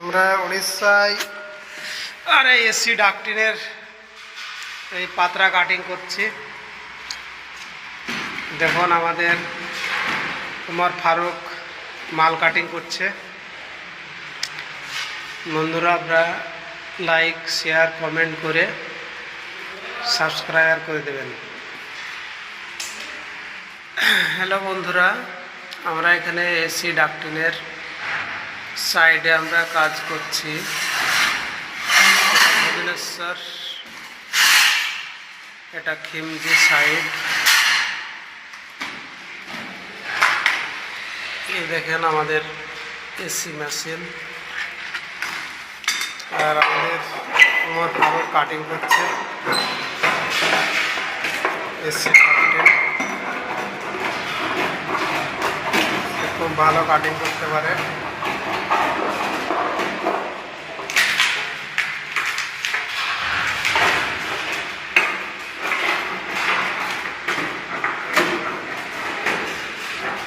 আমরা উড়িষ্যায় আরে এসি ডাকটিনের এই পাতরা কাটিং করছি। দেখুন আমাদের উমর ফারুক মাল কাটিং করছে। বন্ধুরা আপনারা লাইক শেয়ার কমেন্ট করে সাবস্ক্রাইব করে দেবেন। হ্যালো বন্ধুরা, আমরা এখানে এসি ডাকটিনের সাইডে আমরা কাজ করছি। ভুবনেশ্বর, এটা খিমজি সাইড। এই দেখেন আমাদের এসি মেশিন, আর আমাদের উমর ফারুক কাটিং করছে এসি কাটিং। খুব ভালো কাটিং করতে পারে।